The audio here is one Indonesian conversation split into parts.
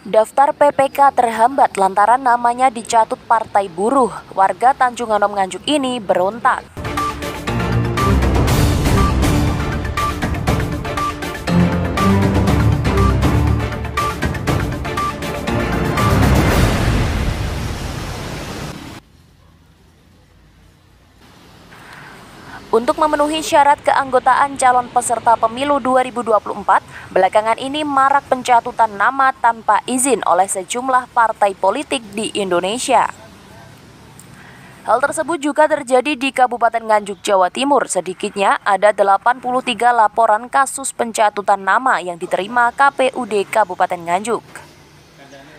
Daftar PPK terhambat lantaran namanya dicatut Partai Buruh. Warga Tanjung Anom Nganjuk ini berontak. Untuk memenuhi syarat keanggotaan calon peserta pemilu 2024, belakangan ini marak pencatutan nama tanpa izin oleh sejumlah partai politik di Indonesia. Hal tersebut juga terjadi di Kabupaten Nganjuk, Jawa Timur. Sedikitnya ada 83 laporan kasus pencatutan nama yang diterima KPUD Kabupaten Nganjuk.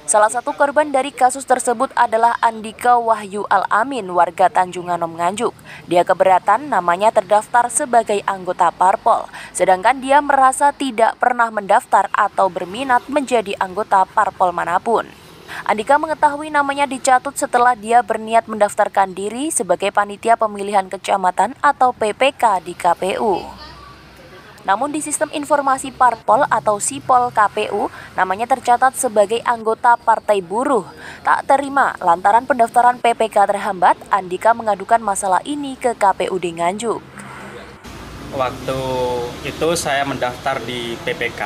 Salah satu korban dari kasus tersebut adalah Andika Wahyu Al-Amin, warga Tanjung Anom Nganjuk. Dia keberatan namanya terdaftar sebagai anggota parpol, sedangkan dia merasa tidak pernah mendaftar atau berminat menjadi anggota parpol manapun. Andika mengetahui namanya dicatut setelah dia berniat mendaftarkan diri sebagai panitia pemilihan kecamatan atau PPK di KPU. Namun di sistem informasi parpol atau SIPOL KPU, namanya tercatat sebagai anggota Partai Buruh. Tak terima lantaran pendaftaran PPK terhambat, Andika mengadukan masalah ini ke KPUD Nganjuk. Waktu itu saya mendaftar di PPK.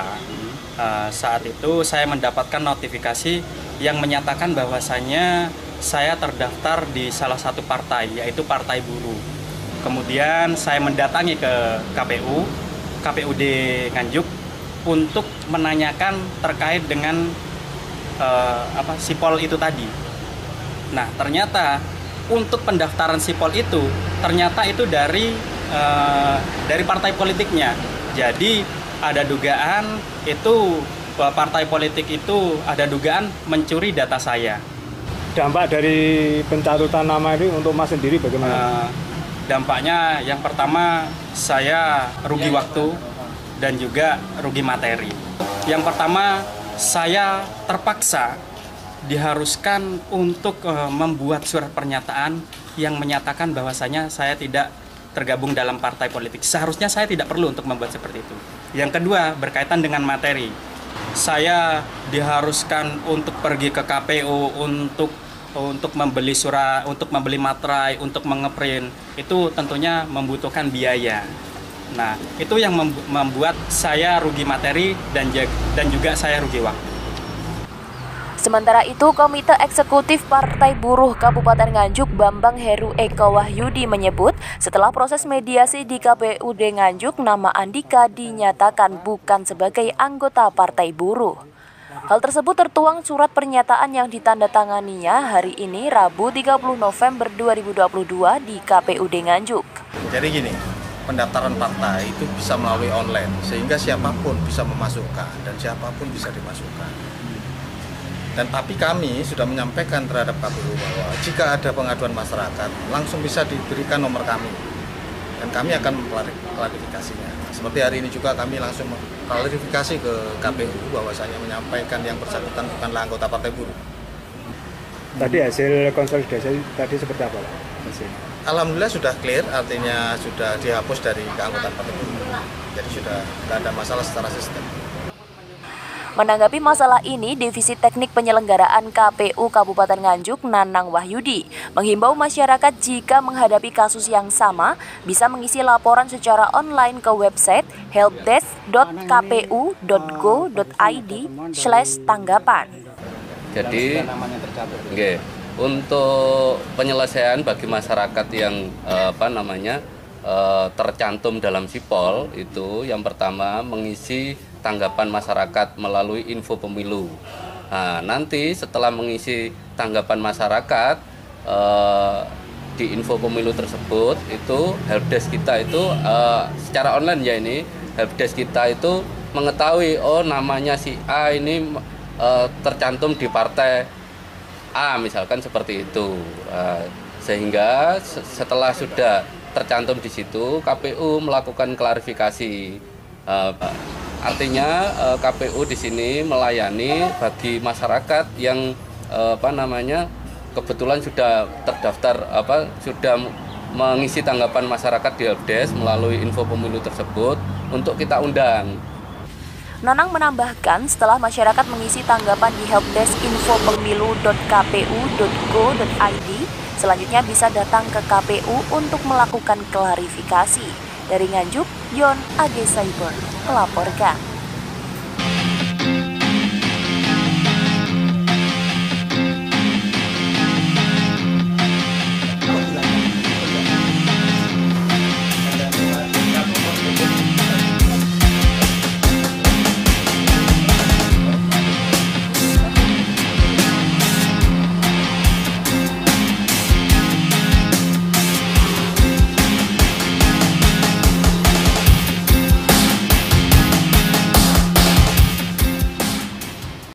Saat itu saya mendapatkan notifikasi yang menyatakan bahwasannya saya terdaftar di salah satu partai, yaitu Partai Buruh. Kemudian saya mendatangi ke KPUD Nganjuk untuk menanyakan terkait dengan SIPOL itu tadi. Nah, ternyata untuk pendaftaran SIPOL itu ternyata itu dari partai politiknya. Jadi ada dugaan itu partai politik itu ada dugaan mencuri data saya. Dampak dari pencatutan nama ini untuk Mas sendiri bagaimana? Dampaknya yang pertama saya rugi waktu dan juga rugi materi. Yang pertama saya terpaksa diharuskan untuk membuat surat pernyataan yang menyatakan bahwasanya saya tidak tergabung dalam partai politik. Seharusnya saya tidak perlu untuk membuat seperti itu. Yang kedua berkaitan dengan materi. Saya diharuskan untuk pergi ke KPU untuk membeli surat, untuk membeli materai, untuk mengeprint, itu tentunya membutuhkan biaya. Nah, itu yang membuat saya rugi materi dan juga saya rugi waktu. Sementara itu, Komite Eksekutif Partai Buruh Kabupaten Nganjuk Bambang Heru Eko Wahyudi menyebut setelah proses mediasi di KPUD Nganjuk, nama Andika dinyatakan bukan sebagai anggota Partai Buruh. Hal tersebut tertuang surat pernyataan yang ditandatanganinya hari ini Rabu 30 November 2022 di KPUD Nganjuk. Jadi gini, pendaftaran partai itu bisa melalui online sehingga siapapun bisa memasukkan dan siapapun bisa dimasukkan. Dan tapi kami sudah menyampaikan terhadap KPU bahwa jika ada pengaduan masyarakat langsung bisa diberikan nomor kami dan kami akan klarifikasinya. Seperti hari ini juga kami langsung klarifikasi ke KPU bahwasanya menyampaikan yang bersangkutan bukanlah anggota Partai Buruh. Tadi hasil konsolidasi tadi seperti apa, Pak? Alhamdulillah sudah clear, artinya sudah dihapus dari keanggotaan Partai Buruh. Jadi sudah tidak ada masalah secara sistem. Menanggapi masalah ini, Divisi Teknik Penyelenggaraan KPU Kabupaten Nganjuk, Nanang Wahyudi, menghimbau masyarakat jika menghadapi kasus yang sama, bisa mengisi laporan secara online ke website helpdesk.kpu.go.id/tanggapan. Jadi, untuk penyelesaian bagi masyarakat yang tercantum dalam SIPOL itu yang pertama mengisi tanggapan masyarakat melalui info pemilu. Nah, nanti setelah mengisi tanggapan masyarakat di info pemilu tersebut itu helpdesk kita itu secara online ya, ini helpdesk kita itu mengetahui oh namanya si A ini tercantum di partai A misalkan seperti itu. Sehingga setelah sudah tercantum di situ, KPU melakukan klarifikasi. Artinya KPU di sini melayani bagi masyarakat yang kebetulan sudah terdaftar sudah mengisi tanggapan masyarakat di helpdesk melalui info pemilu tersebut untuk kita undang. Nanang menambahkan setelah masyarakat mengisi tanggapan di helpdesk.infopemilu.kpu.go.id, selanjutnya bisa datang ke KPU untuk melakukan klarifikasi. Dari Nganjuk, Yon AG Cyber melaporkan.